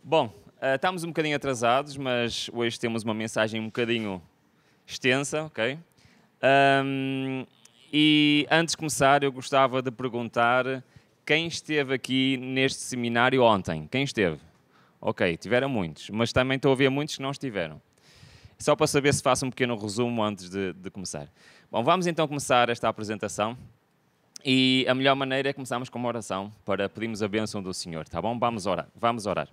Bom, estamos um bocadinho atrasados, mas hoje temos uma mensagem um bocadinho extensa, ok? E antes de começar, eu gostava de perguntar quem esteve aqui neste seminário ontem. Quem esteve? Ok, tiveram muitos, mas também estou a ver muitos que não estiveram. Só para saber se faço um pequeno resumo antes de começar. Bom, vamos então começar esta apresentação. E a melhor maneira é começarmos com uma oração para pedirmos a bênção do Senhor, tá bom? Vamos orar. Vamos orar.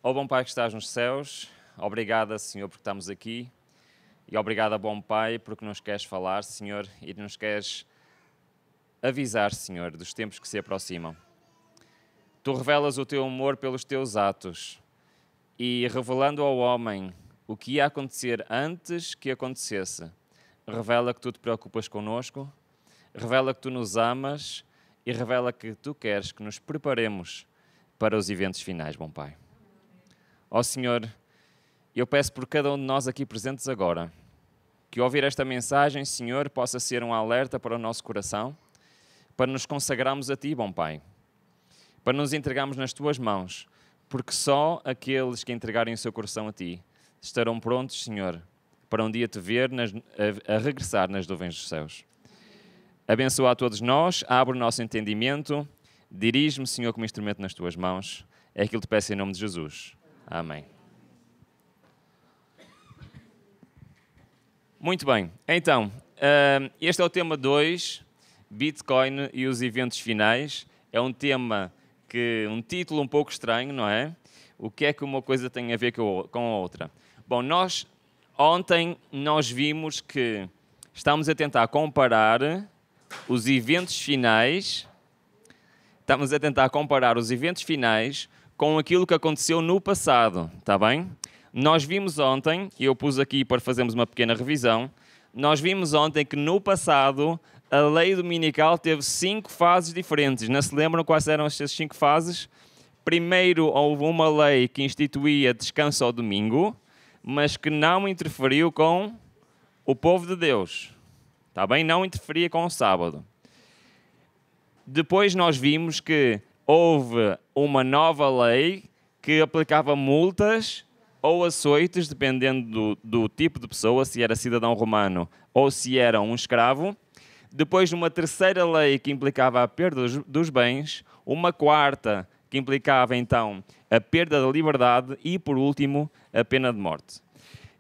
Ó bom Pai que estás nos céus, obrigado, Senhor, porque estamos aqui. E obrigado, bom Pai, porque nos queres falar, Senhor, e nos queres avisar, Senhor, dos tempos que se aproximam. Tu revelas o teu amor pelos teus atos e revelando ao homem o que ia acontecer antes que acontecesse, revela que tu te preocupas connosco, revela que tu nos amas e revela que tu queres que nos preparemos para os eventos finais, bom Pai. Ó Senhor, eu peço por cada um de nós aqui presentes agora, que ouvir esta mensagem, Senhor, possa ser um alerta para o nosso coração, para nos consagrarmos a Ti, bom Pai, para nos entregarmos nas Tuas mãos, porque só aqueles que entregarem o seu coração a Ti estarão prontos, Senhor, para um dia Te ver a regressar nas nuvens dos céus. Abençoa a todos nós, abre o nosso entendimento, dirige-me, Senhor, como instrumento nas Tuas mãos. É aquilo que te peço em nome de Jesus. Amém. Muito bem, então, este é o tema 2, Bitcoin e os eventos finais. É um tema um título um pouco estranho, não é? O que é que uma coisa tem a ver com a outra? Bom, ontem nós vimos que estamos a tentar comparar os eventos finais, com aquilo que aconteceu no passado, está bem? Nós vimos ontem, e eu pus aqui para fazermos uma pequena revisão, nós vimos ontem que no passado a lei dominical teve 5 fases diferentes. Não se lembram quais eram essas 5 fases? Primeiro houve uma lei que instituía descanso ao domingo, mas que não interferiu com o povo de Deus, está bem? Não interferia com o sábado. Depois nós vimos que houve uma nova lei que aplicava multas ou açoites, dependendo do tipo de pessoa, se era cidadão romano ou se era um escravo. Depois, uma terceira lei que implicava a perda dos bens, uma quarta que implicava, então, a perda da liberdade e, por último, a pena de morte.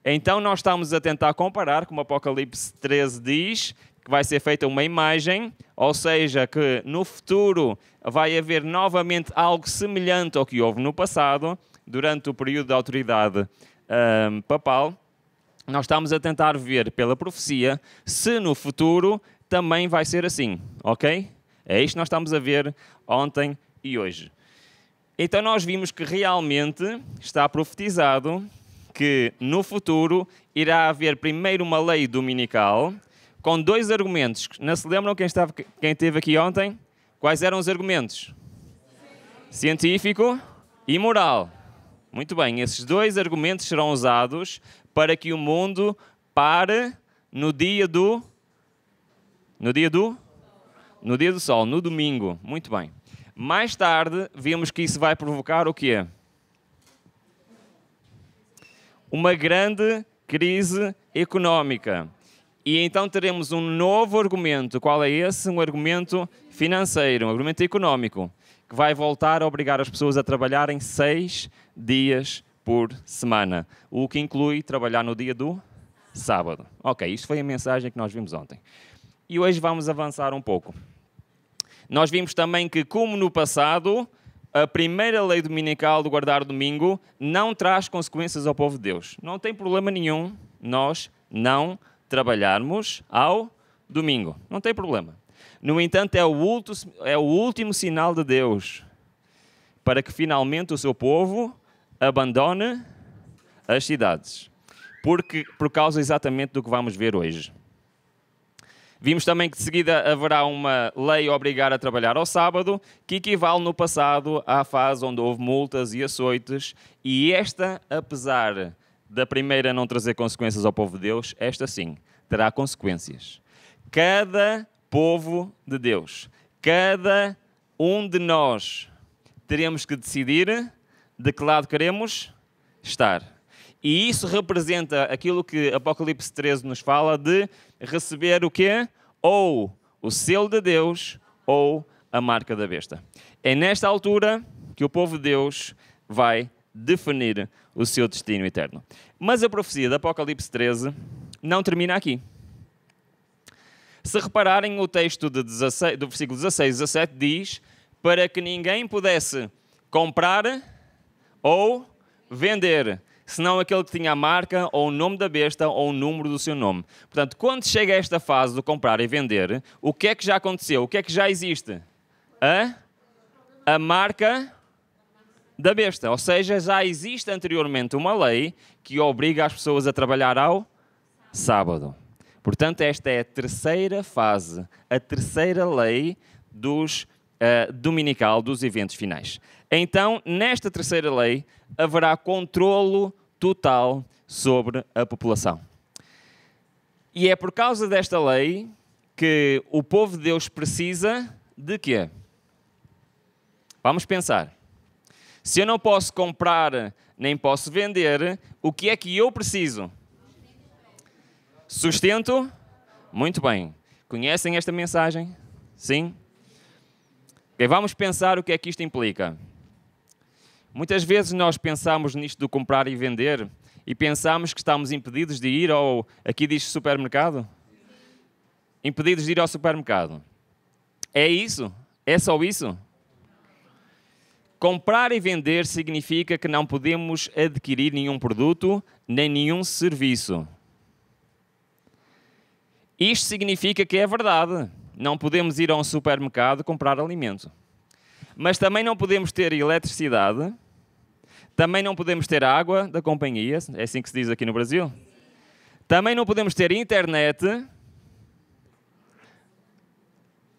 Então, nós estamos a tentar comparar, como Apocalipse 13 diz, que vai ser feita uma imagem, ou seja, que no futuro vai haver novamente algo semelhante ao que houve no passado, durante o período da autoridade papal. Nós estamos a tentar ver pela profecia se no futuro também vai ser assim, ok? É isto que nós estamos a ver ontem e hoje. Então nós vimos que realmente está profetizado que no futuro irá haver primeiro uma lei dominical com 2 argumentos. Não se lembram quem esteve aqui ontem? Quais eram os argumentos? Científico e moral. Muito bem, esses 2 argumentos serão usados para que o mundo pare no dia do Sol, no domingo. Muito bem. Mais tarde, vimos que isso vai provocar o quê? Uma grande crise económica. E então teremos um novo argumento. Qual é esse? Um argumento financeiro, um argumento económico, que vai voltar a obrigar as pessoas a trabalharem 6 dias por semana, o que inclui trabalhar no dia do sábado. Ok, isto foi a mensagem que nós vimos ontem. E hoje vamos avançar um pouco. Nós vimos também que, como no passado, a primeira lei dominical do guardar o domingo não traz consequências ao povo de Deus. Não tem problema nenhum nós não trabalharmos ao domingo. Não tem problema. No entanto, é o último sinal de Deus para que finalmente o seu povo abandone as cidades. Por causa exatamente do que vamos ver hoje. Vimos também que de seguida haverá uma lei a obrigar a trabalhar ao sábado, que equivale no passado à fase onde houve multas e açoites, e esta, apesar da primeira não trazer consequências ao povo de Deus, esta sim, terá consequências. Cada povo de Deus, cada um de nós teremos que decidir de que lado queremos estar. E isso representa aquilo que Apocalipse 13 nos fala de receber o quê? Ou o selo de Deus ou a marca da besta. É nesta altura que o povo de Deus vai definir o seu destino eterno. Mas a profecia de Apocalipse 13 não termina aqui. Se repararem, o texto do versículo 16 e 17 diz para que ninguém pudesse comprar ou vender, senão aquele que tinha a marca ou o nome da besta ou o número do seu nome. Portanto, quando chega a esta fase de comprar e vender, o que é que já aconteceu? O que é que já existe? A marca da besta. Ou seja, já existe anteriormente uma lei que obriga as pessoas a trabalhar ao sábado. Portanto, esta é a terceira fase, a terceira lei dominical dos eventos finais. Então, nesta terceira lei, haverá controlo total sobre a população. E é por causa desta lei que o povo de Deus precisa de quê? Vamos pensar. Se eu não posso comprar nem posso vender, o que é que eu preciso? Sustento? Muito bem. Conhecem esta mensagem? Sim? Okay, vamos pensar o que é que isto implica. Muitas vezes nós pensamos nisto de comprar e vender e pensamos que estamos impedidos de ir ao... Aqui diz supermercado? Impedidos de ir ao supermercado. É isso? É só isso? Comprar e vender significa que não podemos adquirir nenhum produto nem nenhum serviço. Isto significa que é verdade. Não podemos ir a um supermercado comprar alimento. Mas também não podemos ter eletricidade. Também não podemos ter água da companhia. É assim que se diz aqui no Brasil. Também não podemos ter internet.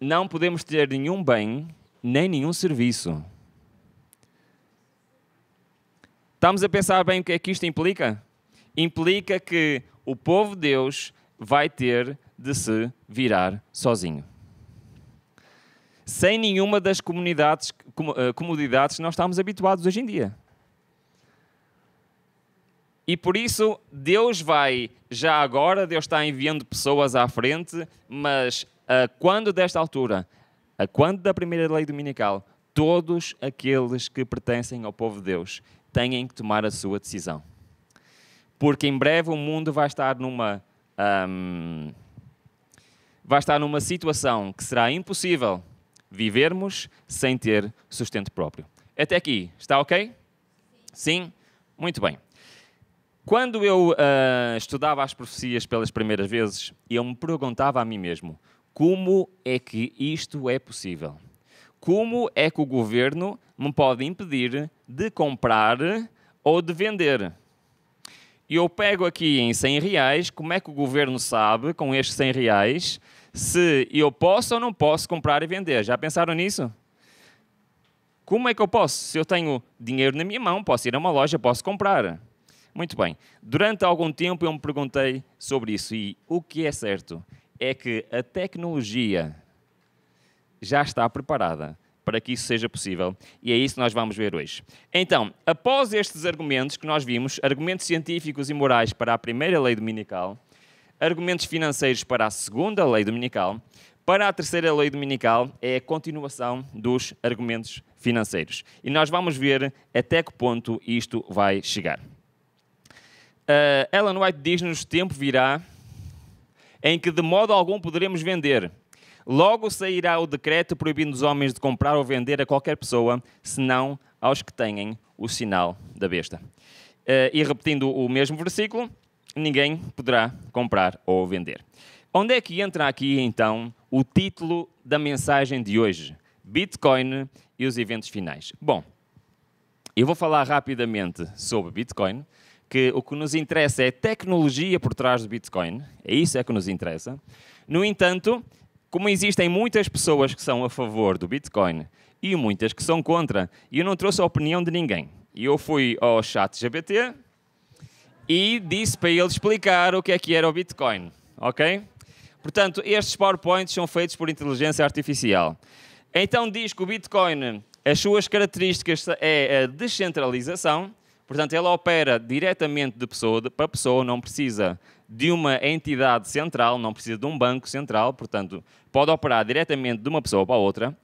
Não podemos ter nenhum bem, nem nenhum serviço. Estamos a pensar bem o que é que isto implica? Implica que o povo de Deus vai ter de se virar sozinho. Sem nenhuma das comodidades que nós estamos habituados hoje em dia. E por isso, Deus vai, já agora, Deus está enviando pessoas à frente, mas quando desta altura, quando da primeira lei dominical, todos aqueles que pertencem ao povo de Deus têm que tomar a sua decisão. Porque em breve o mundo vai estar numa situação que será impossível vivermos sem ter sustento próprio. Até aqui, está ok? Sim? Muito bem. Quando eu estudava as profecias pelas primeiras vezes, eu me perguntava a mim mesmo, como é que isto é possível? Como é que o governo me pode impedir de comprar ou de vender? E eu pego aqui em 100 reais, como é que o governo sabe, com estes 100 reais, se eu posso ou não posso comprar e vender? Já pensaram nisso? Como é que eu posso? Se eu tenho dinheiro na minha mão, posso ir a uma loja, posso comprar. Muito bem. Durante algum tempo eu me perguntei sobre isso e o que é certo é que a tecnologia já está preparada para que isso seja possível. E é isso que nós vamos ver hoje. Então, após estes argumentos que nós vimos, argumentos científicos e morais para a primeira lei dominical, argumentos financeiros para a segunda lei dominical, para a terceira lei dominical é a continuação dos argumentos financeiros. E nós vamos ver até que ponto isto vai chegar. Ellen White diz-nos: tempo virá em que de modo algum poderemos vender. Logo sairá o decreto proibindo os homens de comprar ou vender a qualquer pessoa, senão aos que têm o sinal da besta. E repetindo o mesmo versículo, ninguém poderá comprar ou vender. Onde é que entra aqui, então, o título da mensagem de hoje? Bitcoin e os eventos finais. Bom, eu vou falar rapidamente sobre Bitcoin, que o que nos interessa é a tecnologia por trás do Bitcoin. É isso que nos interessa. No entanto, como existem muitas pessoas que são a favor do Bitcoin e muitas que são contra, e eu não trouxe a opinião de ninguém. E eu fui ao ChatGPT e disse para ele explicar o que era o Bitcoin. Ok? Portanto, estes PowerPoints são feitos por inteligência artificial. Então diz que o Bitcoin As suas características é a descentralização, portanto, ela opera diretamente de pessoa para pessoa, não precisa de uma entidade central, não precisa de um banco central, portanto, pode operar diretamente de uma pessoa para a outra.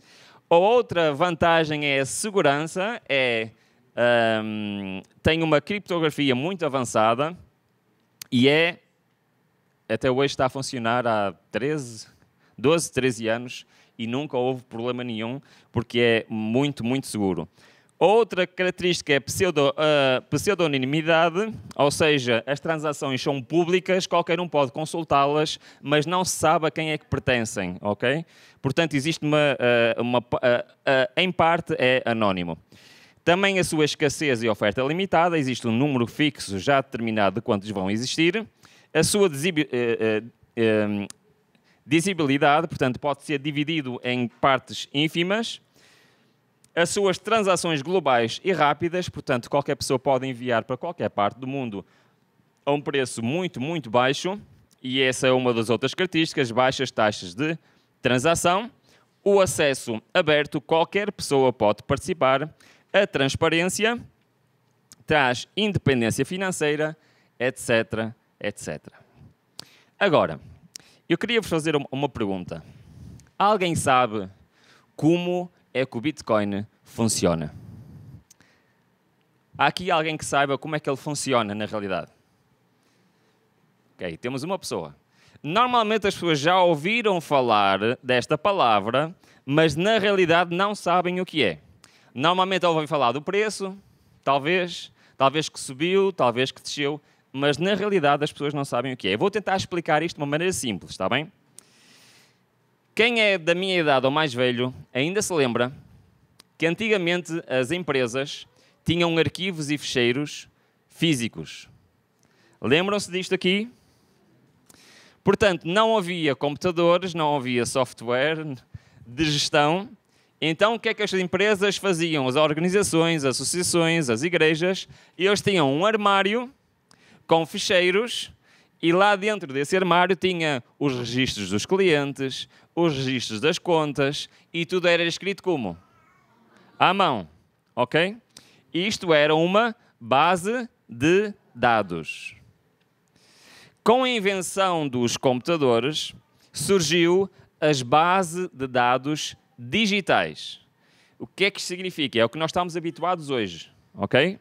A outra vantagem é a segurança, tem uma criptografia muito avançada e até hoje está a funcionar há 12, 13 anos e nunca houve problema nenhum, porque é muito, muito seguro. Outra característica é a pseudonimidade, ou seja, as transações são públicas, qualquer um pode consultá-las, mas não se sabe a quem é que pertencem, ok? Portanto, existe em parte é anónimo. Também a sua escassez e oferta limitada, existe um número fixo já determinado de quantos vão existir. A sua dividibilidade, portanto, pode ser dividido em partes ínfimas. As suas transações globais e rápidas, portanto, qualquer pessoa pode enviar para qualquer parte do mundo a um preço muito, muito baixo, e essa é uma das outras características, baixas taxas de transação. O acesso aberto, qualquer pessoa pode participar. A transparência, traz independência financeira, etc, etc. Agora, eu queria vos fazer uma pergunta. Alguém sabe como é que o Bitcoin funciona? Há aqui alguém que saiba como é que ele funciona na realidade? Ok, temos uma pessoa. Normalmente as pessoas já ouviram falar desta palavra, mas na realidade não sabem o que é. Normalmente ouvem falar do preço, talvez que subiu, talvez que desceu, mas na realidade as pessoas não sabem o que é. Eu vou tentar explicar isto de uma maneira simples, está bem? Quem é da minha idade ou mais velho ainda se lembra que antigamente as empresas tinham arquivos e ficheiros físicos. Lembram-se disto aqui? Portanto, não havia computadores, não havia software de gestão. Então, o que é que as empresas faziam? As organizações, as associações, as igrejas, eles tinham um armário com ficheiros e lá dentro desse armário tinha os registros dos clientes, os registros das contas e tudo era escrito como? À mão, ok? Isto era uma base de dados. Com a invenção dos computadores, surgiu as bases de dados digitais. O que é que isto significa? É o que nós estamos habituados hoje, ok?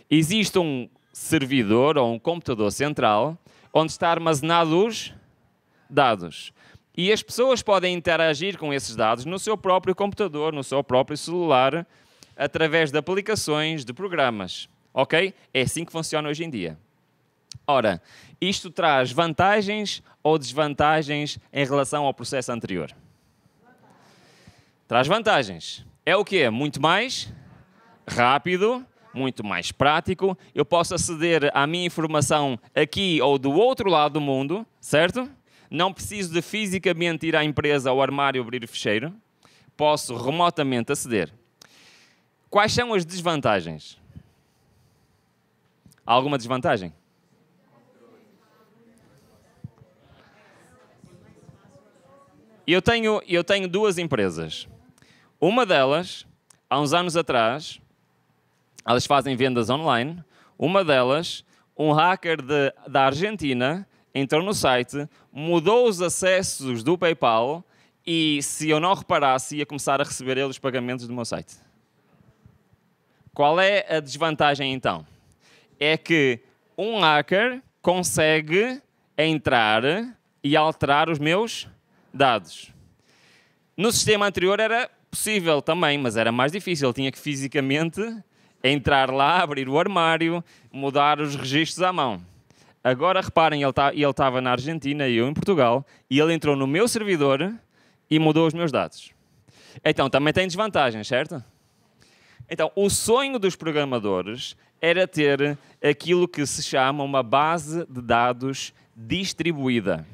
Existe um servidor ou um computador central onde está armazenado os dados. E as pessoas podem interagir com esses dados no seu próprio computador, no seu próprio celular, através de aplicações, de programas, ok? É assim que funciona hoje em dia. Ora, isto traz vantagens ou desvantagens em relação ao processo anterior? Traz vantagens. É o quê? Muito mais rápido, muito mais prático. Eu posso aceder à minha informação aqui ou do outro lado do mundo, certo? Não preciso de fisicamente ir à empresa, ao armário, abrir o ficheiro. Posso remotamente aceder. Quais são as desvantagens? Há alguma desvantagem? Eu tenho duas empresas. Uma delas, há uns anos atrás, elas fazem vendas online. Uma delas, um hacker da Argentina, entrou no site, mudou os acessos do PayPal e, se eu não reparasse, ia começar a receber ele os pagamentos do meu site. Qual é a desvantagem, então? É que um hacker consegue entrar e alterar os meus dados. No sistema anterior era possível também, mas era mais difícil. Ele tinha que fisicamente entrar lá, abrir o armário, mudar os registros à mão. Agora, reparem, ele estava na Argentina e eu em Portugal, e ele entrou no meu servidor e mudou os meus dados. Então, também tem desvantagens, certo? Então, o sonho dos programadores era ter aquilo que se chama uma base de dados distribuída.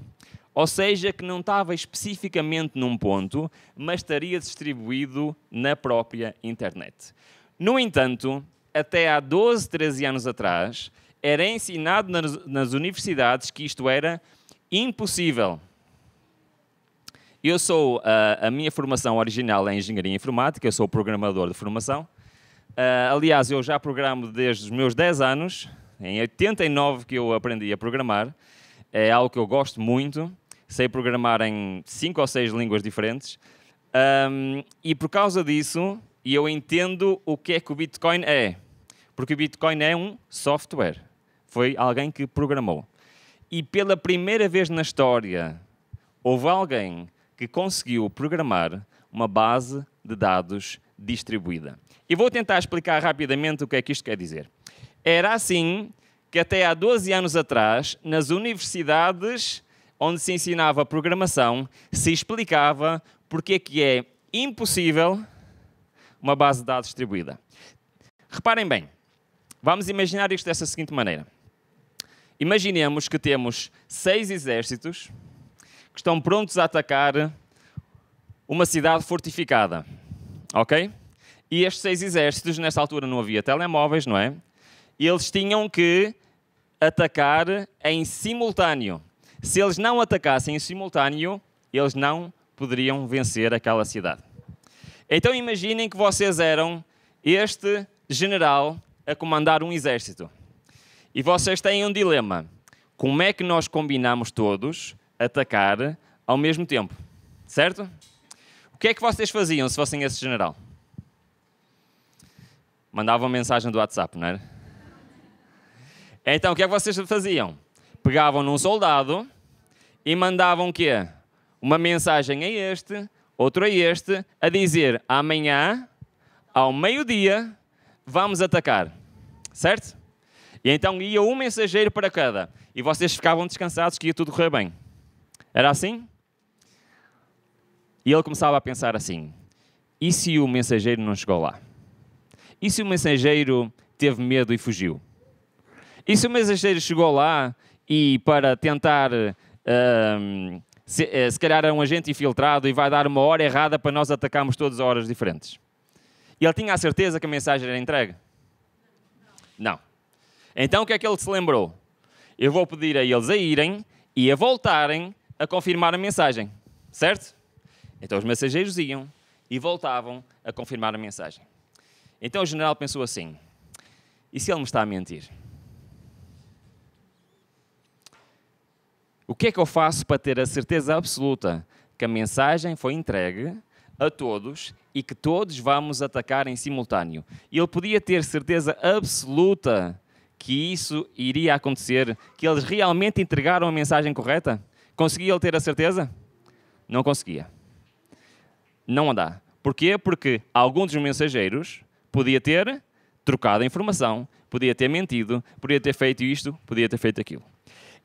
Ou seja, que não estava especificamente num ponto, mas estaria distribuído na própria internet. No entanto, até há 12, 13 anos atrás, era ensinado nas universidades que isto era impossível. A minha formação original é Engenharia Informática, eu sou programador de formação. Aliás, eu já programo desde os meus 10 anos, em 89 que eu aprendi a programar. É algo que eu gosto muito, sei programar em 5 ou 6 línguas diferentes. E por causa disso, eu entendo o que é que o Bitcoin é. Porque o Bitcoin é um software. Foi alguém que programou. E pela primeira vez na história, houve alguém que conseguiu programar uma base de dados distribuída. E vou tentar explicar rapidamente o que é que isto quer dizer. Era assim que até há 12 anos atrás, nas universidades onde se ensinava programação, se explicava porque é que é impossível uma base de dados distribuída. Reparem bem, vamos imaginar isto dessa seguinte maneira. Imaginemos que temos 6 exércitos que estão prontos a atacar uma cidade fortificada, ok? E estes 6 exércitos, nesta altura não havia telemóveis, não é? E eles tinham que atacar em simultâneo. Se eles não atacassem em simultâneo, eles não poderiam vencer aquela cidade. Então imaginem que vocês eram este general a comandar um exército. E vocês têm um dilema. Como é que nós combinamos todos atacar ao mesmo tempo? Certo? O que é que vocês faziam se fossem esse general? Mandavam mensagem do WhatsApp, não era? Então, o que é que vocês faziam? Pegavam num soldado e mandavam o quê? Uma mensagem a este, outro a este, a dizer, amanhã, ao meio-dia, vamos atacar. Certo? E então ia um mensageiro para cada. E vocês ficavam descansados que ia tudo correr bem. Era assim? E ele começava a pensar assim, e se o mensageiro não chegou lá? E se o mensageiro teve medo e fugiu? E se o mensageiro chegou lá e para tentar, se calhar é um agente infiltrado e vai dar uma hora errada para nós atacarmos todos a horas diferentes? E ele tinha a certeza que a mensagem era entregue? Não. Então o que é que ele se lembrou? Eu vou pedir a eles a irem e a voltarem a confirmar a mensagem. Certo? Então os mensageiros iam e voltavam a confirmar a mensagem. Então o general pensou assim, e se ele me está a mentir? O que é que eu faço para ter a certeza absoluta que a mensagem foi entregue a todos e que todos vamos atacar em simultâneo? E ele podia ter certeza absoluta que isso iria acontecer, que eles realmente entregaram a mensagem correta? Conseguia ele ter a certeza? Não conseguia. Não dá. Porquê? Porque algum dos mensageiros podia ter trocado a informação, podia ter mentido, podia ter feito isto, podia ter feito aquilo.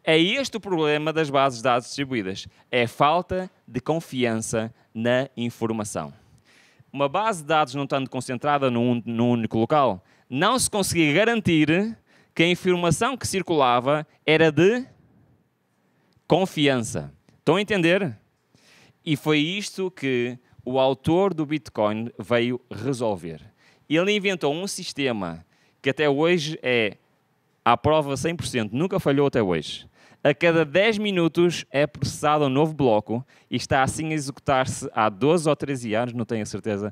É este o problema das bases de dados distribuídas. É a falta de confiança na informação. Uma base de dados não estando concentrada num único local, não se conseguia garantir que a informação que circulava era de confiança. Estão a entender? E foi isto que o autor do Bitcoin veio resolver. Ele inventou um sistema que até hoje é à prova 100%, nunca falhou até hoje. A cada 10 minutos é processado um novo bloco e está assim a executar-se há 12 ou 13 anos, não tenho a certeza,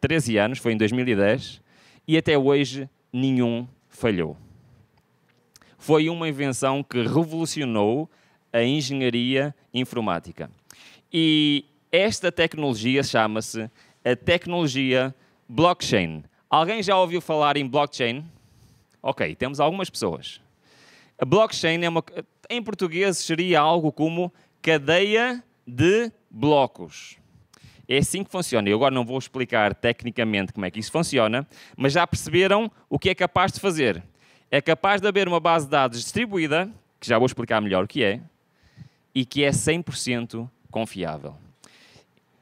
13 anos, foi em 2010, e até hoje nenhum falhou. Foi uma invenção que revolucionou a engenharia informática. E esta tecnologia chama-se a tecnologia blockchain. Alguém já ouviu falar em blockchain? Ok, temos algumas pessoas. A blockchain, em português, seria algo como cadeia de blocos. É assim que funciona. Eu agora não vou explicar tecnicamente como é que isso funciona, mas já perceberam o que é capaz de fazer. É capaz de haver uma base de dados distribuída, que já vou explicar melhor o que é, e que é 100% confiável.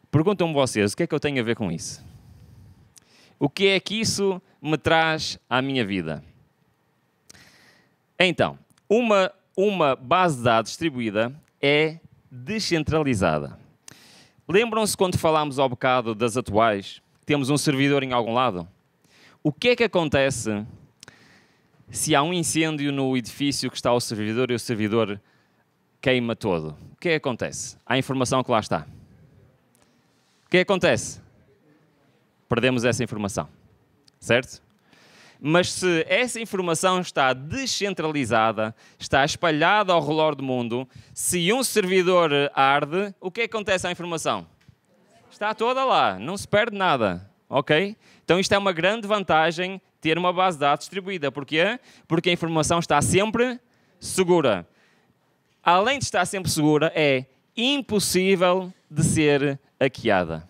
Perguntam-me vocês, o que é que eu tenho a ver com isso? O que é que isso me traz à minha vida? Então, uma base de dados distribuída é descentralizada. Lembram-se quando falámos ao bocado das atuais? Temos um servidor em algum lado? O que é que acontece se há um incêndio no edifício que está ao servidor e o servidor queima todo. O que acontece? Há informação que lá está. O que acontece? Perdemos essa informação, certo? Mas se essa informação está descentralizada, está espalhada ao redor do mundo, se um servidor arde, o que acontece à informação? Está toda lá, não se perde nada, ok? Então isto é uma grande vantagem ter uma base de dados distribuída. Porquê? Porque a informação está sempre segura. Além de estar sempre segura, é impossível de ser hackeada.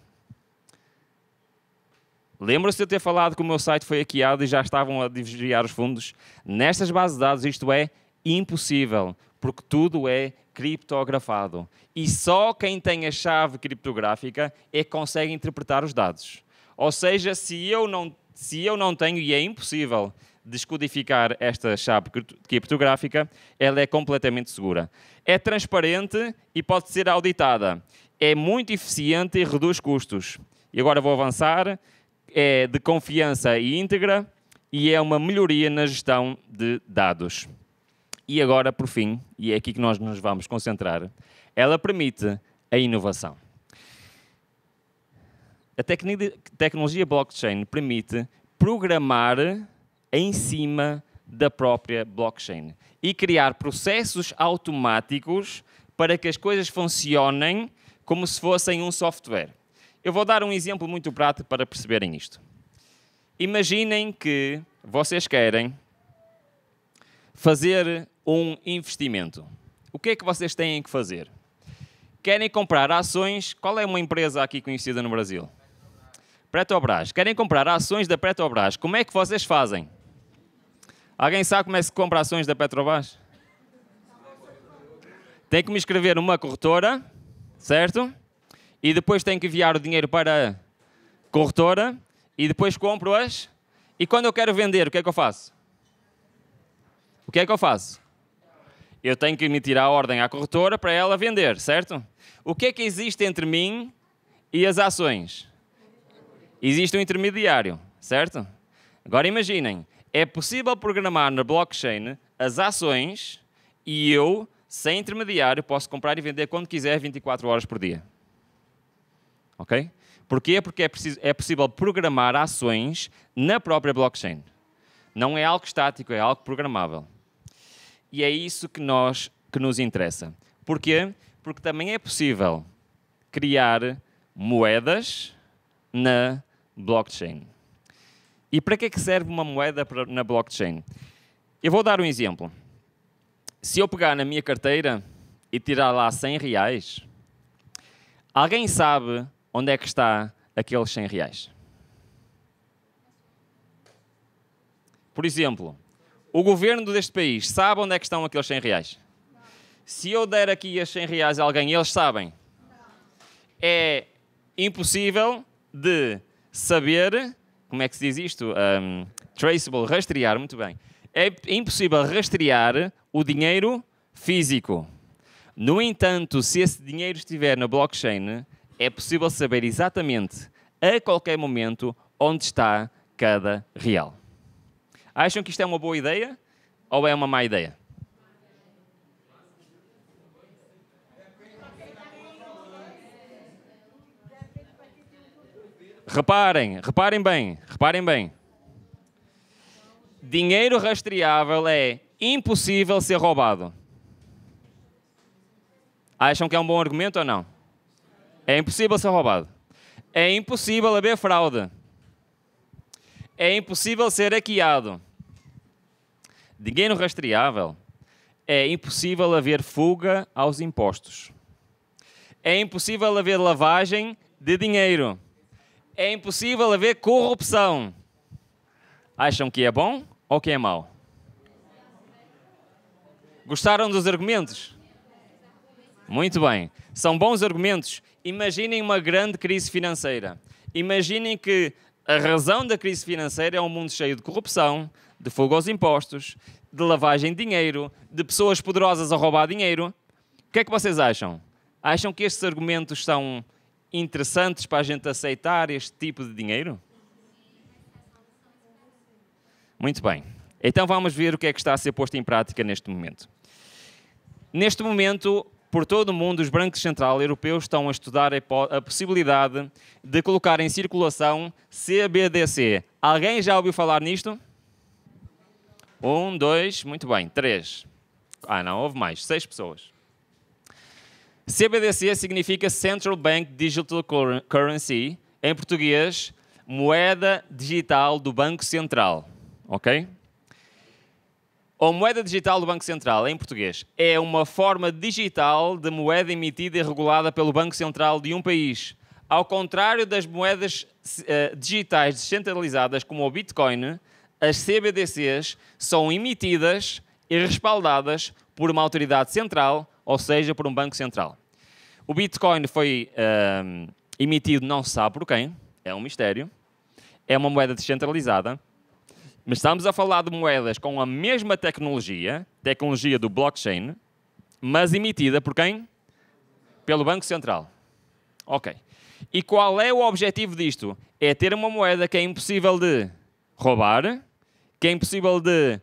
Lembra-se de eu ter falado que o meu site foi hackeado e já estavam a desviar os fundos? Nestas bases de dados isto é impossível, porque tudo é criptografado. E só quem tem a chave criptográfica é que consegue interpretar os dados. Ou seja, se eu não tenho, e é impossível descodificar esta chave criptográfica, ela é completamente segura. É transparente e pode ser auditada. É muito eficiente e reduz custos. E agora vou avançar. É de confiança e íntegra e é uma melhoria na gestão de dados. E agora, por fim, e é aqui que nós nos vamos concentrar, ela permite a inovação. A tecnologia blockchain permite programar em cima da própria blockchain e criar processos automáticos para que as coisas funcionem como se fossem um software. Eu vou dar um exemplo muito prático para perceberem isto. Imaginem que vocês querem fazer um investimento. O que é que vocês têm que fazer? Querem comprar ações. Qual é uma empresa aqui conhecida no Brasil? Petrobras. Querem comprar ações da Petrobras. Como é que vocês fazem? Alguém sabe como é que se compra ações da Petrobras? Tem que me inscrever numa corretora, certo? E depois tem que enviar o dinheiro para a corretora e depois compro-as. E quando eu quero vender, o que é que eu faço? O que é que eu faço? Eu tenho que emitir a ordem à corretora para ela vender, certo? O que é que existe entre mim e as ações? Existe um intermediário, certo? Agora imaginem, é possível programar na blockchain as ações e eu, sem intermediário, posso comprar e vender quando quiser 24 horas por dia. Ok? Porquê? Porque é possível programar ações na própria blockchain. Não é algo estático, é algo programável. E é isso que nos interessa. Porquê? Porque também é possível criar moedas na blockchain. E para que é que serve uma moeda na blockchain? Eu vou dar um exemplo. Se eu pegar na minha carteira e tirar lá 100 reais, alguém sabe onde é que está aqueles 100 reais? Por exemplo, o governo deste país sabe onde é que estão aqueles 100 reais? Se eu der aqui as 100 reais a alguém, eles sabem? É impossível de saber, como é que se diz isto? Traceable, rastrear, muito bem. É impossível rastrear o dinheiro físico. No entanto, se esse dinheiro estiver na blockchain, é possível saber exatamente, a qualquer momento, onde está cada real. Acham que isto é uma boa ideia ou é uma má ideia? Reparem bem. Dinheiro rastreável é impossível ser roubado. Acham que é um bom argumento ou não? É impossível ser roubado. É impossível haver fraude. É impossível ser hackeado. Dinheiro rastreável é impossível haver fuga aos impostos. É impossível haver lavagem de dinheiro. É impossível haver corrupção. Acham que é bom ou que é mau? Gostaram dos argumentos? Muito bem. São bons argumentos. Imaginem uma grande crise financeira. Imaginem que a razão da crise financeira é um mundo cheio de corrupção, de fuga aos impostos, de lavagem de dinheiro, de pessoas poderosas a roubar dinheiro. O que é que vocês acham? Acham que estes argumentos são interessantes para a gente aceitar este tipo de dinheiro? Muito bem. Então vamos ver o que é que está a ser posto em prática neste momento. Neste momento, por todo o mundo, os bancos centrais europeus estão a estudar a possibilidade de colocar em circulação CBDC. Alguém já ouviu falar nisto? 1, 2, muito bem, 3. Ah, não, houve mais, 6 pessoas. CBDC significa Central Bank Digital Currency, em português, moeda digital do Banco Central, ok? Ou moeda digital do Banco Central, em português, é uma forma digital de moeda emitida e regulada pelo Banco Central de um país. Ao contrário das moedas digitais descentralizadas, como o Bitcoin, as CBDCs são emitidas e respaldadas por uma autoridade central, ou seja, por um banco central. O Bitcoin foi emitido não se sabe por quem, é um mistério, é uma moeda descentralizada, mas estamos a falar de moedas com a mesma tecnologia do blockchain, mas emitida por quem? Pelo Banco Central. Ok. E qual é o objetivo disto? É ter uma moeda que é impossível de roubar, que é impossível de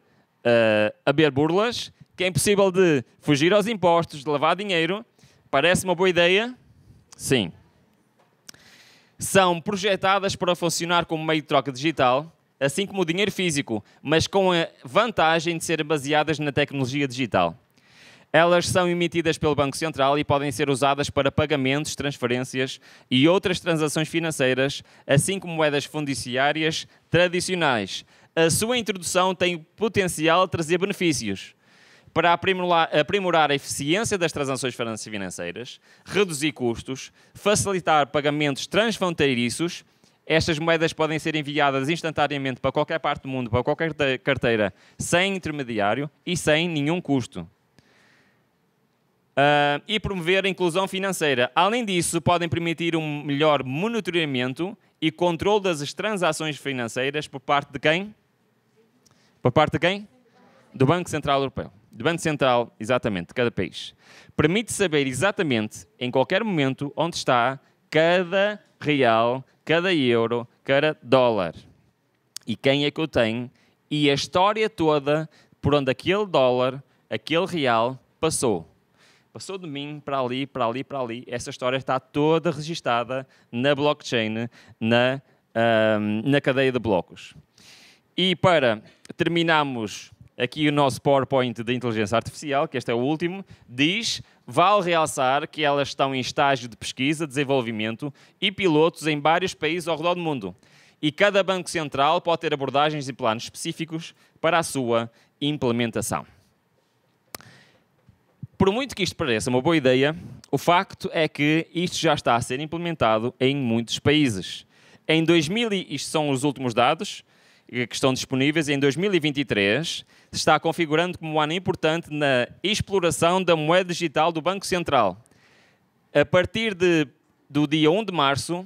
haver burlas, que é impossível de fugir aos impostos, de lavar dinheiro. Parece uma boa ideia? Sim. São projetadas para funcionar como meio de troca digital, assim como o dinheiro físico, mas com a vantagem de serem baseadas na tecnologia digital. Elas são emitidas pelo Banco Central e podem ser usadas para pagamentos, transferências e outras transações financeiras, assim como moedas fiduciárias tradicionais. A sua introdução tem o potencial de trazer benefícios para aprimorar a eficiência das transações financeiras, reduzir custos, facilitar pagamentos transfronteiriços. Estas moedas podem ser enviadas instantaneamente para qualquer parte do mundo, para qualquer carteira, sem intermediário e sem nenhum custo. E promover a inclusão financeira. Além disso, podem permitir um melhor monitoramento e controle das transações financeiras por parte de quem? Por parte de quem? Do Banco Central Europeu. Do Banco Central, exatamente, de cada país. Permite saber exatamente, em qualquer momento, onde está cada real, cada euro, cada dólar. E quem é que o tem? E a história toda por onde aquele dólar, aquele real, passou. Passou de mim para ali, para ali, para ali. Essa história está toda registada na blockchain, na cadeia de blocos. E para terminarmos aqui o nosso PowerPoint da inteligência artificial, que este é o último, diz, vale realçar que elas estão em estágio de pesquisa, desenvolvimento e pilotos em vários países ao redor do mundo. E cada banco central pode ter abordagens e planos específicos para a sua implementação. Por muito que isto pareça uma boa ideia, o facto é que isto já está a ser implementado em muitos países. Em 2000, isto são os últimos dados que estão disponíveis, em 2023, se está configurando como um ano importante na exploração da moeda digital do Banco Central. A partir do dia 1 de março,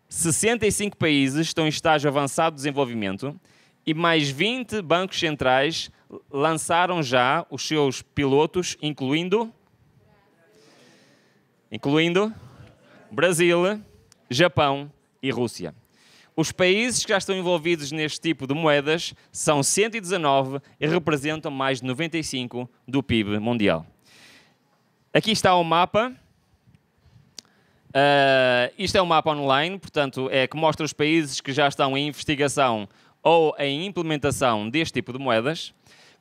65 países estão em estágio avançado de desenvolvimento e mais 20 bancos centrais lançaram já os seus pilotos, incluindo Brasil, Japão e Rússia. Os países que já estão envolvidos neste tipo de moedas são 119 e representam mais de 95% do PIB mundial. Aqui está o mapa. Isto é um mapa online, portanto, é que mostra os países que já estão em investigação ou em implementação deste tipo de moedas.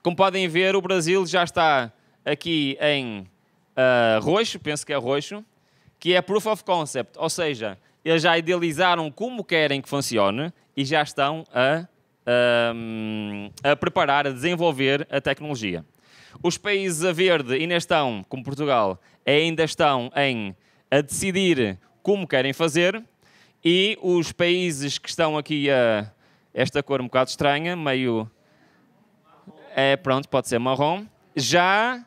Como podem ver, o Brasil já está aqui em roxo, penso que é roxo, que é Proof of Concept, ou seja, eles já idealizaram como querem que funcione e já estão a preparar, a desenvolver a tecnologia. Os países a verde ainda estão, como Portugal, ainda estão a decidir como querem fazer e os países que estão aqui esta cor um bocado estranha, meio... pronto, pode ser marrom. Já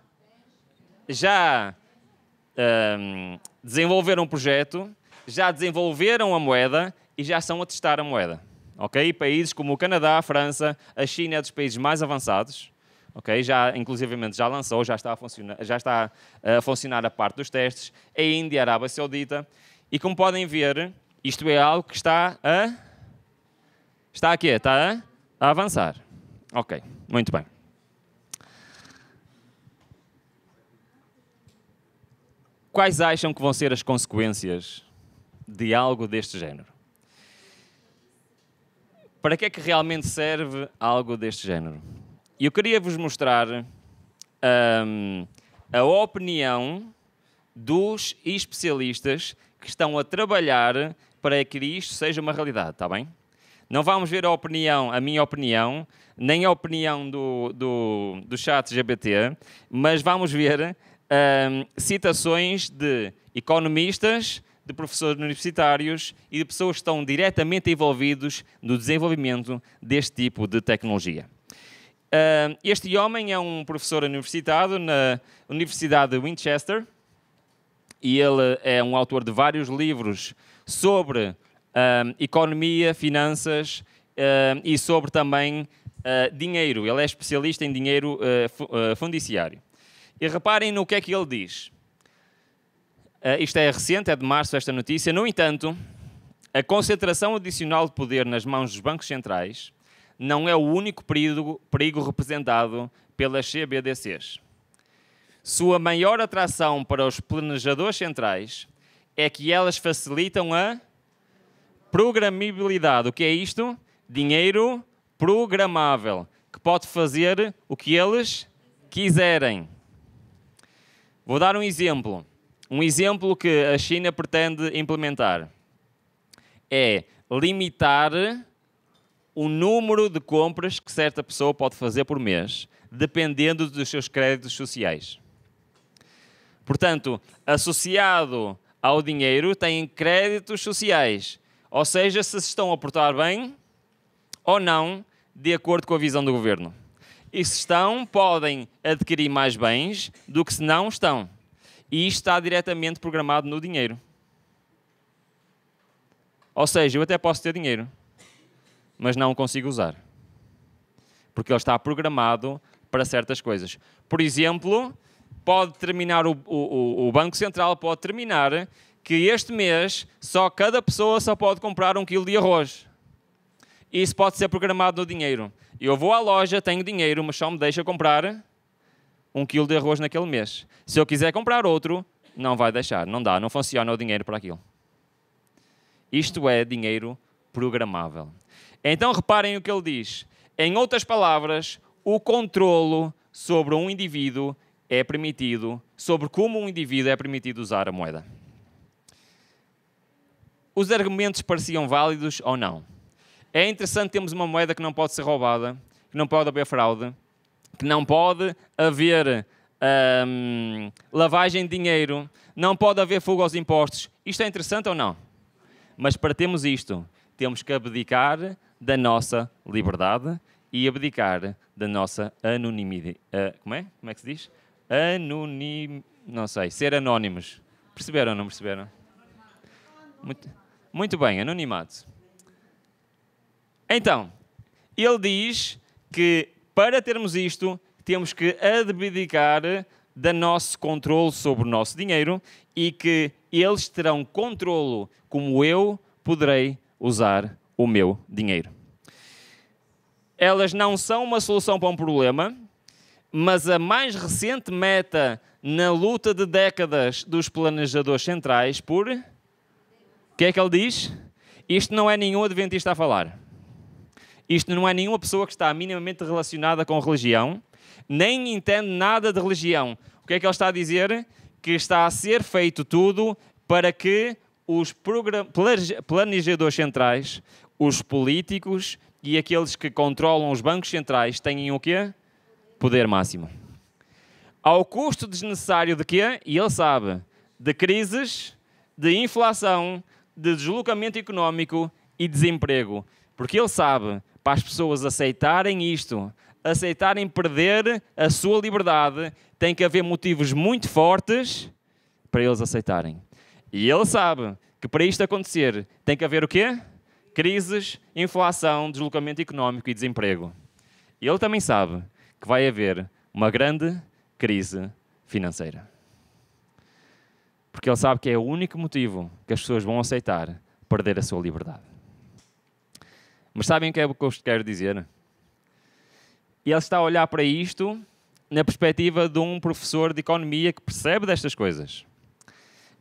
desenvolveram um projeto, já desenvolveram a moeda e já estão a testar a moeda. Okay? Países como o Canadá, a França, a China é dos países mais avançados. Okay? Inclusivamente já lançou, já está a funcionar a parte dos testes. A Índia, a Arábia Saudita. E como podem ver, isto é algo que está a avançar. Ok, muito bem. quais acham que vão ser as consequências de algo deste género? Para que é que realmente serve algo deste género? Eu queria vos mostrar a opinião dos especialistas que estão a trabalhar para que isto seja uma realidade, está bem? Não vamos ver a minha opinião, nem a opinião do chat GPT, mas vamos ver citações de economistas, de professores universitários e de pessoas que estão diretamente envolvidos no desenvolvimento deste tipo de tecnologia. Este homem é um professor universitário na Universidade de Winchester e ele é um autor de vários livros sobre economia, finanças e sobre também dinheiro. Ele é especialista em dinheiro fundiciário. E reparem no que é que ele diz. Isto é recente, é de março esta notícia. No entanto, a concentração adicional de poder nas mãos dos bancos centrais não é o único perigo representado pelas CBDCs. Sua maior atração para os planejadores centrais é que elas facilitam a programabilidade. O que é isto? Dinheiro programável, que pode fazer o que eles quiserem. Vou dar um exemplo. Um exemplo que a China pretende implementar é limitar o número de compras que certa pessoa pode fazer por mês, dependendo dos seus créditos sociais. Portanto, associado ao dinheiro, têm créditos sociais, ou seja, se estão a portar bem ou não, de acordo com a visão do governo. E se estão, podem adquirir mais bens do que se não estão. E isto está diretamente programado no dinheiro. Ou seja, eu até posso ter dinheiro, mas não o consigo usar. Porque ele está programado para certas coisas. Por exemplo, pode determinar o Banco Central pode determinar que este mês cada pessoa só pode comprar 1 quilo de arroz. Isso pode ser programado no dinheiro. Eu vou à loja, tenho dinheiro, mas só me deixa comprar 1 quilo de arroz naquele mês. Se eu quiser comprar outro, não vai deixar. Não dá, não funciona o dinheiro para aquilo. Isto é dinheiro programável. Então reparem o que ele diz. Em outras palavras, o controlo sobre um indivíduo é permitido, sobre como um indivíduo é permitido usar a moeda. Os argumentos pareciam válidos ou não? É interessante termos uma moeda que não pode ser roubada, que não pode haver fraude, que não pode haver lavagem de dinheiro, não pode haver fuga aos impostos. Isto é interessante ou não? Mas para termos isto, temos que abdicar da nossa liberdade e abdicar da nossa anonimidade. Como é? Como é que se diz? Não sei, ser anónimos. Perceberam ou não perceberam? Muito bem, anonimato. Então, ele diz que para termos isto, temos que abdicar do nosso controle sobre o nosso dinheiro e que eles terão controle como eu poderei usar o meu dinheiro. Elas não são uma solução para um problema, mas a mais recente meta na luta de décadas dos planejadores centrais por... O que é que ele diz? Isto não é nenhum adventista a falar. Isto não é nenhuma pessoa que está minimamente relacionada com religião, nem entende nada de religião. O que é que ele está a dizer? Que está a ser feito tudo para que os planejadores centrais, os políticos e aqueles que controlam os bancos centrais tenham o quê? Poder máximo. Ao custo desnecessário de quê? E ele sabe, de crises, de inflação, de deslocamento económico e desemprego. Porque ele sabe, para as pessoas aceitarem isto, aceitarem perder a sua liberdade, tem que haver motivos muito fortes para eles aceitarem. E ele sabe que para isto acontecer tem que haver o quê? Crises, inflação, deslocamento económico e desemprego. E ele também sabe que vai haver uma grande crise financeira. Porque ele sabe que é o único motivo que as pessoas vão aceitar perder a sua liberdade. Mas sabem o que é que eu vos quero dizer? E ele está a olhar para isto na perspectiva de um professor de economia que percebe destas coisas.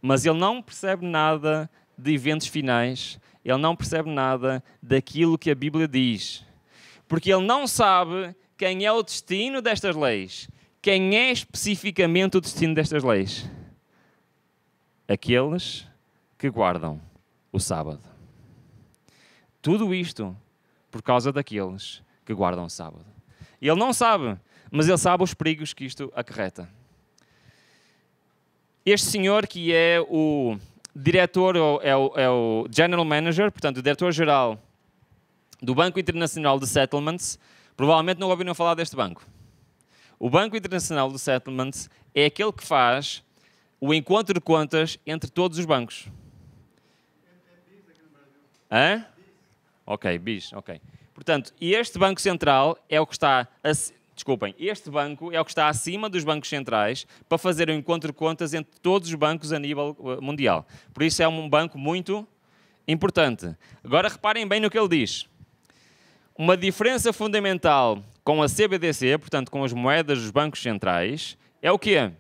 mas ele não percebe nada de eventos finais, ele não percebe nada daquilo que a Bíblia diz. Porque ele não sabe quem é o destino destas leis. Quem é especificamente o destino destas leis? Aqueles que guardam o sábado. Tudo isto por causa daqueles que guardam o sábado. Ele não sabe, mas ele sabe os perigos que isto acarreta. Este senhor, que é o diretor, é o General Manager, portanto, o diretor-geral do Banco Internacional de Settlements, provavelmente não ouviram falar deste banco. O Banco Internacional de Settlements é aquele que faz o encontro de contas entre todos os bancos. Hã? Ok, BIS, ok. Portanto, este Banco Central é o que está... este banco é o que está acima dos bancos centrais para fazer o encontro de contas entre todos os bancos a nível mundial. Por isso é um banco muito importante. Agora reparem bem no que ele diz. Uma diferença fundamental com a CBDC, portanto com as moedas dos bancos centrais, é o quê?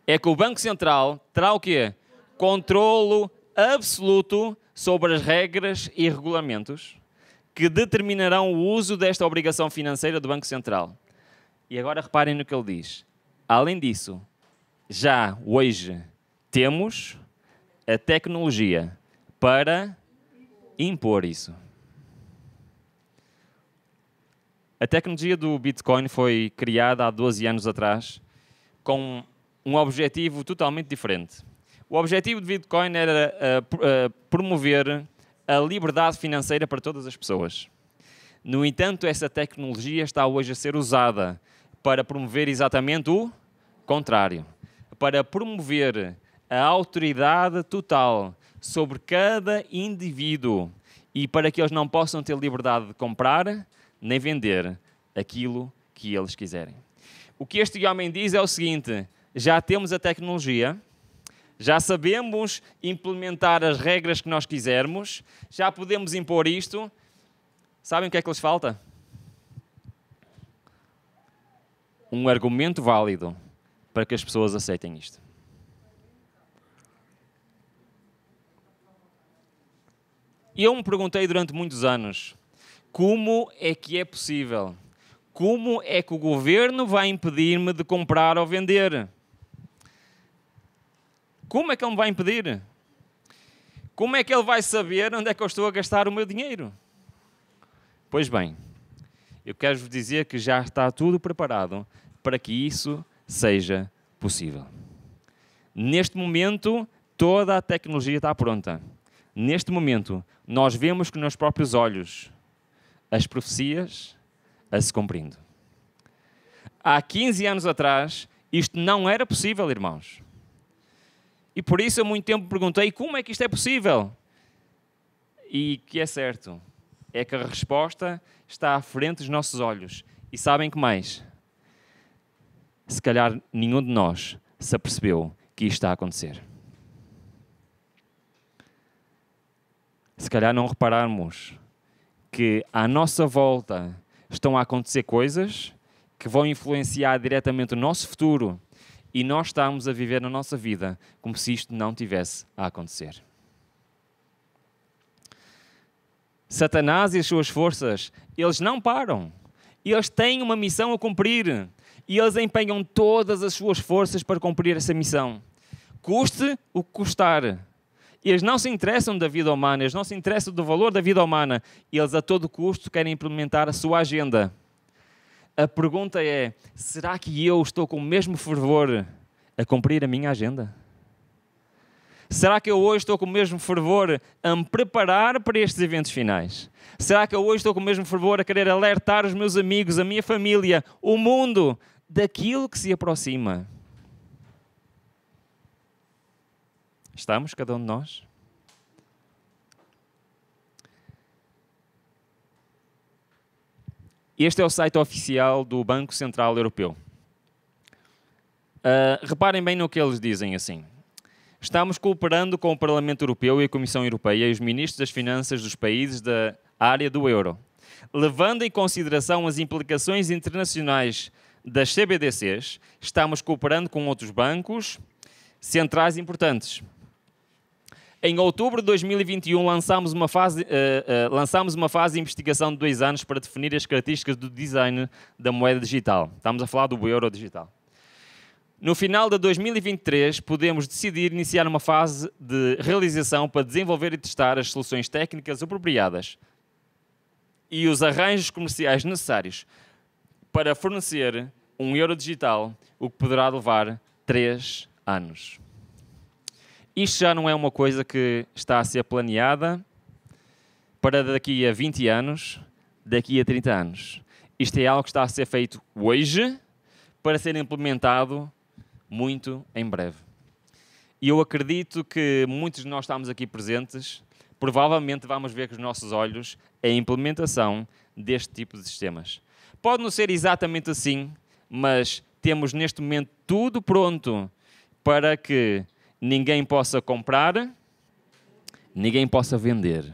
É que o Banco Central terá o quê? Controlo absoluto sobre as regras e regulamentos que determinarão o uso desta obrigação financeira do Banco Central. E agora reparem no que ele diz. Além disso, já hoje temos a tecnologia para impor isso. A tecnologia do Bitcoin foi criada há 12 anos atrás com um objetivo totalmente diferente. O objetivo do Bitcoin era promover a liberdade financeira para todas as pessoas. No entanto, essa tecnologia está hoje a ser usada para promover exatamente o contrário. Para promover a autoridade total sobre cada indivíduo e para que eles não possam ter liberdade de comprar nem vender aquilo que eles quiserem. O que este homem diz é o seguinte: já temos a tecnologia, já sabemos implementar as regras que nós quisermos, já podemos impor isto. Sabem o que é que lhes falta? Um argumento válido para que as pessoas aceitem isto. E eu me perguntei durante muitos anos, como é que é possível? Como é que o governo vai impedir-me de comprar ou vender? Como é que ele me vai impedir? Como é que ele vai saber onde é que eu estou a gastar o meu dinheiro? Pois bem, eu quero-vos dizer que já está tudo preparado para que isso seja possível. Neste momento, toda a tecnologia está pronta. Neste momento, nós vemos com os próprios olhos as profecias a se cumprindo. Há 15 anos atrás, isto não era possível, irmãos. E por isso, há muito tempo perguntei como é que isto é possível? E que é certo, é que a resposta está à frente dos nossos olhos. E sabem que mais? Se calhar nenhum de nós se apercebeu que isto está a acontecer. Se calhar não repararmos que à nossa volta estão a acontecer coisas que vão influenciar diretamente o nosso futuro e nós estamos a viver na nossa vida como se isto não tivesse a acontecer. Satanás e as suas forças, eles não param. Eles têm uma missão a cumprir e eles empenham todas as suas forças para cumprir essa missão. Custe o que custar. Eles não se interessam da vida humana, eles não se interessam do valor da vida humana. Eles a todo custo querem implementar a sua agenda. A pergunta é, será que eu estou com o mesmo fervor a cumprir a minha agenda? Será que eu hoje estou com o mesmo fervor a me preparar para estes eventos finais? Será que eu hoje estou com o mesmo fervor a querer alertar os meus amigos, a minha família, o mundo, daquilo que se aproxima? Estamos, cada um de nós? Este é o site oficial do Banco Central Europeu. Reparem bem no que eles dizem assim. Estamos cooperando com o Parlamento Europeu e a Comissão Europeia e os ministros das finanças dos países da área do euro, levando em consideração as implicações internacionais das CBDCs, estamos cooperando com outros bancos, centrais importantes. Em outubro de 2021, lançámos uma fase de investigação de 2 anos para definir as características do design da moeda digital. Estamos a falar do euro digital. No final de 2023, podemos decidir iniciar uma fase de realização para desenvolver e testar as soluções técnicas apropriadas e os arranjos comerciais necessários para fornecer um euro digital, o que poderá levar 3 anos. Isto já não é uma coisa que está a ser planeada para daqui a 20 anos, daqui a 30 anos. Isto é algo que está a ser feito hoje para ser implementado muito em breve. E eu acredito que muitos de nós estamos aqui presentes, provavelmente vamos ver com os nossos olhos a implementação deste tipo de sistemas. Pode não ser exatamente assim, mas temos neste momento tudo pronto para que ninguém possa comprar, ninguém possa vender.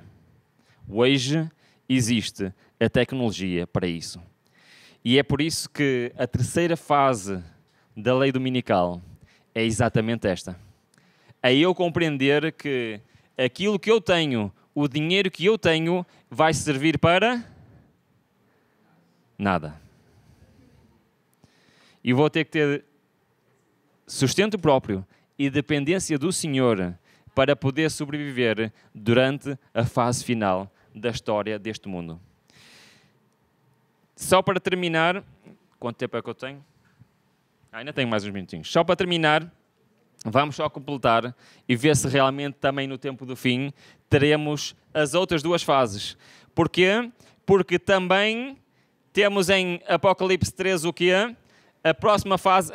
Hoje existe a tecnologia para isso. E é por isso que a terceira fase da lei dominical é exatamente esta. É eu compreender que aquilo que eu tenho, o dinheiro que eu tenho, vai servir para nada. E vou ter que ter sustento próprio e dependência do Senhor para poder sobreviver durante a fase final da história deste mundo. Só para terminar, quanto tempo é que eu tenho? Ainda tenho mais uns minutinhos. Só para terminar, vamos só completar e ver se realmente também no tempo do fim teremos as outras 2 fases. Porquê? Porque também temos em Apocalipse 13 o quê? A próxima fase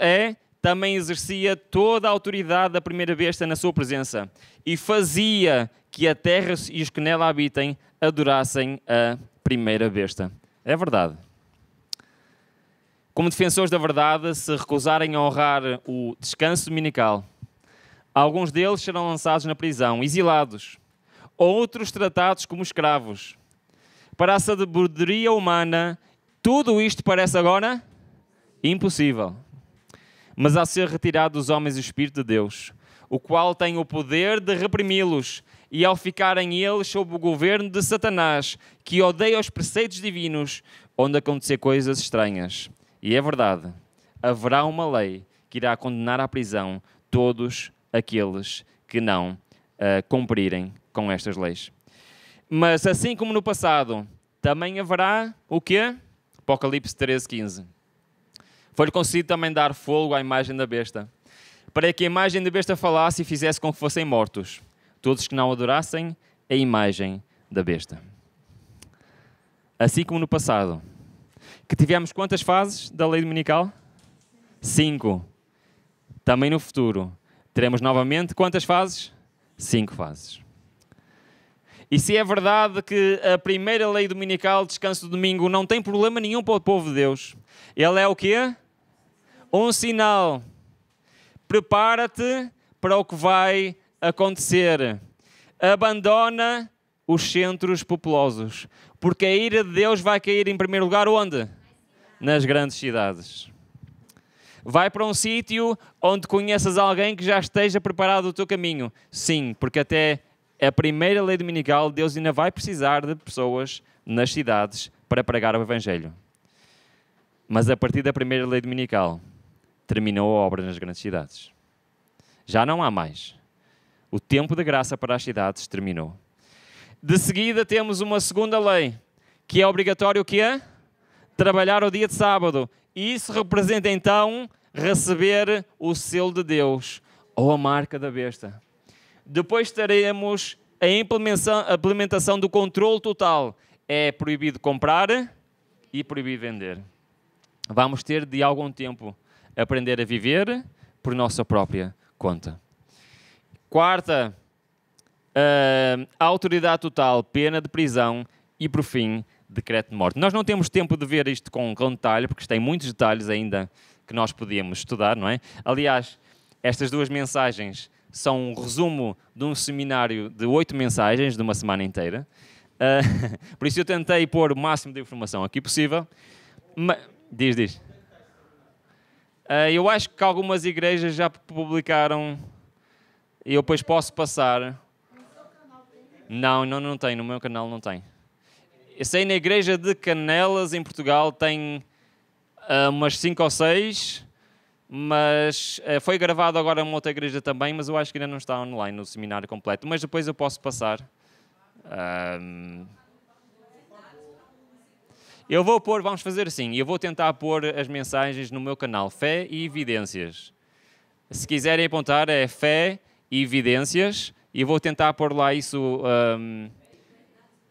também exercia toda a autoridade da primeira besta na sua presença e fazia que a terra e os que nela habitem adorassem a primeira besta. É verdade. Como defensores da verdade, se recusarem a honrar o descanso dominical, alguns deles serão lançados na prisão, exilados, outros tratados como escravos. Para a sabedoria humana, tudo isto parece agora impossível. Mas ao ser retirado dos homens o Espírito de Deus, o qual tem o poder de reprimi-los, e ao ficarem eles sob o governo de Satanás, que odeia os preceitos divinos, onde acontecer coisas estranhas. E é verdade, haverá uma lei que irá condenar à prisão todos aqueles que não cumprirem com estas leis. Mas assim como no passado, também haverá o quê? Apocalipse 13:15. Foi-lhe concedido também dar fogo à imagem da besta, para que a imagem da besta falasse e fizesse com que fossem mortos todos que não adorassem a imagem da besta. Assim como no passado, que tivemos quantas fases da lei dominical? 5. Também no futuro teremos novamente quantas fases? 5 fases. E se é verdade que a primeira lei dominical, descanso do domingo, não tem problema nenhum para o povo de Deus, ele é o quê? Um sinal. Prepara-te para o que vai acontecer. Abandona os centros populosos, porque a ira de Deus vai cair em primeiro lugar onde? Nas grandes cidades. Vai para um sítio onde conheças alguém que já esteja preparado o teu caminho. Sim, porque até a primeira lei dominical, Deus ainda vai precisar de pessoas nas cidades para pregar o Evangelho. Mas a partir da primeira lei dominical, terminou a obra nas grandes cidades. Já não há mais. O tempo da graça para as cidades terminou. De seguida temos uma segunda lei, que é obrigatório o quê? Trabalhar o dia de sábado. E isso representa então receber o selo de Deus, ou a marca da besta. Depois teremos a implementação do controle total. É proibido comprar e proibido vender. Vamos ter de algum tempo aprender a viver por nossa própria conta. Quarta, a autoridade total, pena de prisão e, por fim, decreto de morte. Nós não temos tempo de ver isto com detalhe, porque tem muitos detalhes ainda que nós podíamos estudar, não é? Aliás, estas 2 mensagens são um resumo de um seminário de 8 mensagens de uma semana inteira. Por isso eu tentei pôr o máximo de informação aqui possível. Diz. Eu acho que algumas igrejas já publicaram E eu depois posso passar. Não tem. No meu canal não tem. Eu sei na igreja de Canelas, em Portugal, tem umas 5 ou 6, mas foi gravado agora numa outra igreja também, mas eu acho que ainda não está online no seminário completo. Mas depois eu posso passar. Eu vou pôr, vamos fazer assim, eu vou tentar pôr as mensagens no meu canal, Fé e Evidências. Se quiserem apontar, é Fé e Evidências, e eu vou tentar pôr lá isso,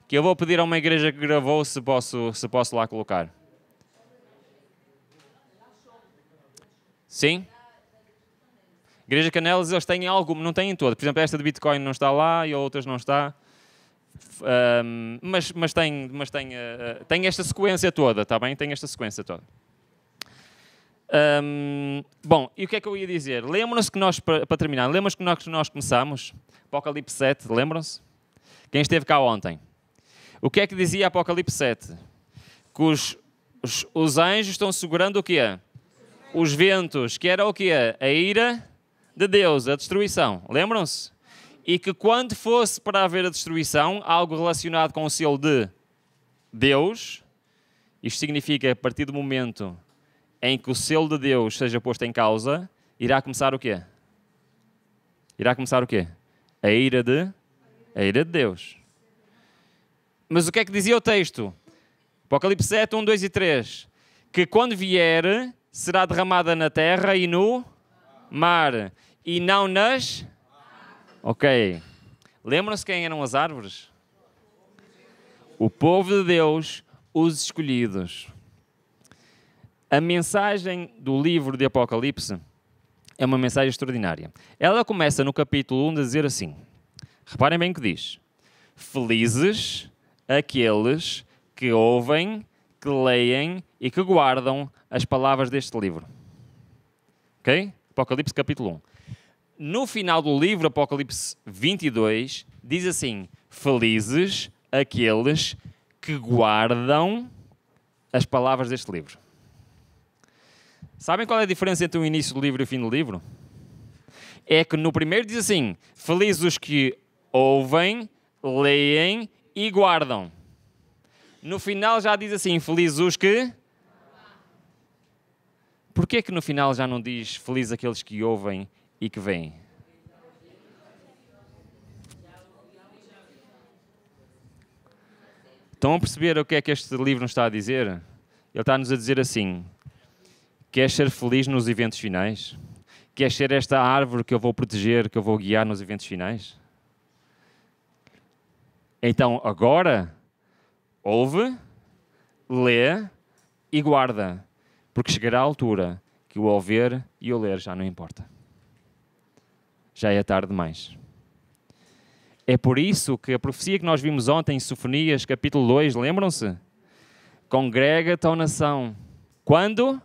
que eu vou pedir a uma igreja que gravou se posso lá colocar. Sim? Igreja Canelas, eles têm algo, não têm em todo. Por exemplo, esta de Bitcoin não está lá e outras não está. Mas tem esta sequência toda, está bem? Tem esta sequência toda. Bom, e o que é que eu ia dizer? Lembram-se que nós, para terminar, lembram-se que nós começamos? Apocalipse 7, lembram-se? Quem esteve cá ontem? O que é que dizia Apocalipse 7? Que os anjos estão segurando o quê? Os ventos, que era o quê? A ira de Deus, a destruição. Lembram-se? E que quando fosse para haver a destruição, algo relacionado com o selo de Deus, isto significa, a partir do momento em que o selo de Deus seja posto em causa, irá começar o quê? Irá começar o quê? A ira de Deus. Mas o que é que dizia o texto? Apocalipse 7, 1, 2 e 3. Que quando vier, será derramada na terra e no mar, e não nas... Ok. Lembram-se quem eram as árvores? O povo de Deus, os escolhidos. A mensagem do livro de Apocalipse é uma mensagem extraordinária. Ela começa no capítulo 1 a dizer assim. Reparem bem o que diz. Felizes aqueles que ouvem, que leem e que guardam as palavras deste livro. Ok? Apocalipse capítulo 1. No final do livro, Apocalipse 22, diz assim, felizes aqueles que guardam as palavras deste livro. Sabem qual é a diferença entre o início do livro e o fim do livro? É que no primeiro diz assim, felizes os que ouvem, leem e guardam. No final já diz assim, felizes os que... Porquê que no final já não diz felizes aqueles que ouvem e que veem? Estão a perceber o que é que este livro nos está a dizer? Ele está-nos a dizer assim, queres ser feliz nos eventos finais? Queres ser esta árvore que eu vou proteger, que eu vou guiar nos eventos finais? Então, agora, ouve, lê e guarda, porque chegará a altura que o ouvir e o ler já não importa. Já é tarde demais. É por isso que a profecia que nós vimos ontem em Sofonias, capítulo 2, lembram-se? Congrega-te, ó nação. Quando?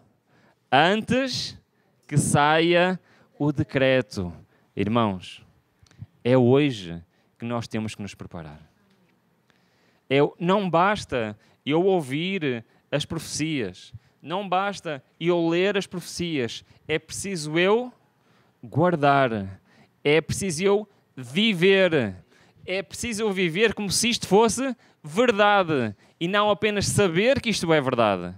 Antes que saia o decreto. Irmãos, é hoje que nós temos que nos preparar. Não basta eu ouvir as profecias. Não basta eu ler as profecias. É preciso eu guardar. É preciso eu viver. É preciso eu viver como se isto fosse verdade. E não apenas saber que isto é verdade.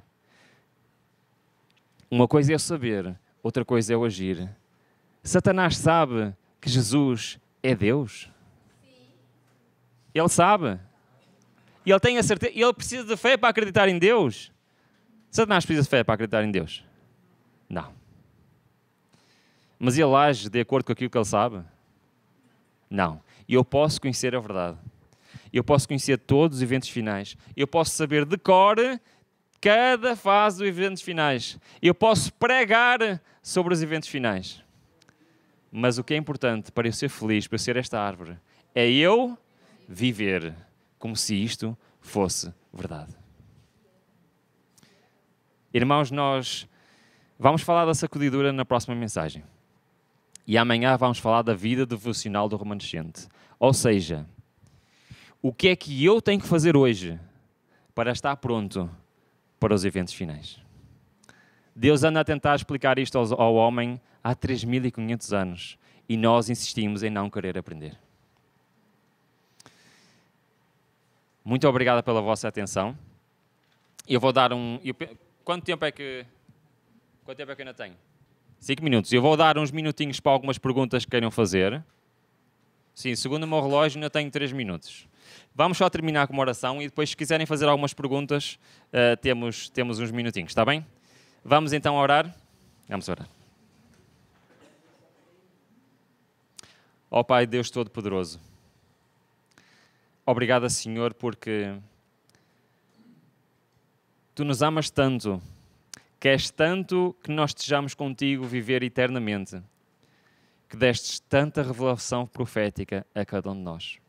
Uma coisa é eu saber, outra coisa é eu agir. Satanás sabe que Jesus é Deus? Ele sabe. E ele tem a certeza. E ele precisa de fé para acreditar em Deus? Satanás precisa de fé para acreditar em Deus? Não. Mas ele age de acordo com aquilo que ele sabe? Não. E eu posso conhecer a verdade. Eu posso conhecer todos os eventos finais. Eu posso saber de cor cada fase dos eventos finais. Eu posso pregar sobre os eventos finais. Mas o que é importante para eu ser feliz, para eu ser esta árvore, é eu viver como se isto fosse verdade. Irmãos, nós vamos falar da sacudidura na próxima mensagem. E amanhã vamos falar da vida devocional do remanescente. Ou seja, o que é que eu tenho que fazer hoje para estar pronto para os eventos finais? Deus anda a tentar explicar isto ao homem há 3.500 anos. e nós insistimos em não querer aprender. Muito obrigado pela vossa atenção. Eu vou dar Quanto tempo é que eu ainda tenho? 5 minutos. Eu vou dar uns minutinhos para algumas perguntas que queiram fazer. Sim, segundo o meu relógio, ainda tenho 3 minutos. Vamos só terminar com uma oração e depois, se quiserem fazer algumas perguntas, temos uns minutinhos, está bem? Vamos então orar? Vamos orar. Ó Pai, Deus Todo-Poderoso, obrigado, Senhor, porque Tu nos amas tanto, queres tanto que nós estejamos contigo viver eternamente, que destes tanta revelação profética a cada um de nós.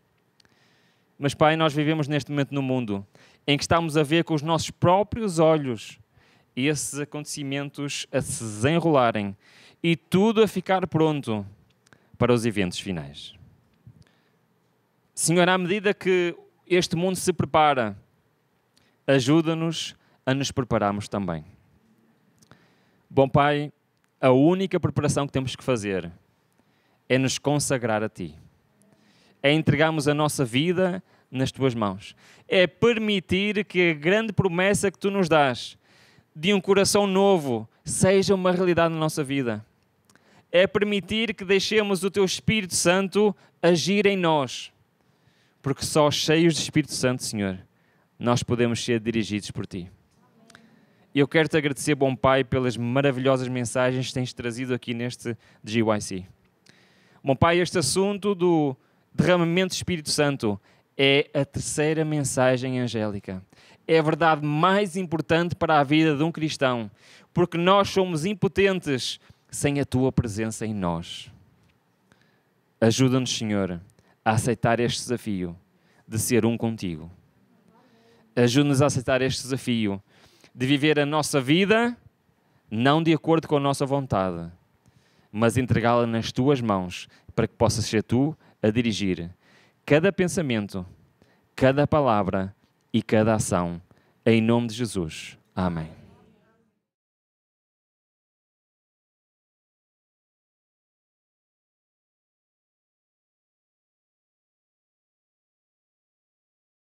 Mas, Pai, nós vivemos neste momento num mundo em que estamos a ver com os nossos próprios olhos esses acontecimentos a se desenrolarem e tudo a ficar pronto para os eventos finais. Senhor, à medida que este mundo se prepara, ajuda-nos a nos prepararmos também. Bom Pai, a única preparação que temos que fazer é nos consagrar a Ti. É entregarmos a nossa vida nas Tuas mãos. É permitir que a grande promessa que Tu nos dás de um coração novo seja uma realidade na nossa vida. É permitir que deixemos o Teu Espírito Santo agir em nós. Porque só cheios de Espírito Santo, Senhor, nós podemos ser dirigidos por Ti. Eu quero Te agradecer, bom Pai, pelas maravilhosas mensagens que tens trazido aqui neste GYC. Bom Pai, este assunto do derramamento do Espírito Santo é a terceira mensagem angélica. É a verdade mais importante para a vida de um cristão, porque nós somos impotentes sem a Tua presença em nós. Ajuda-nos, Senhor, a aceitar este desafio de ser um contigo. Ajuda-nos a aceitar este desafio de viver a nossa vida não de acordo com a nossa vontade, mas entregá-la nas Tuas mãos para que possas ser Tu a dirigir cada pensamento, cada palavra e cada ação. Em nome de Jesus. Amém.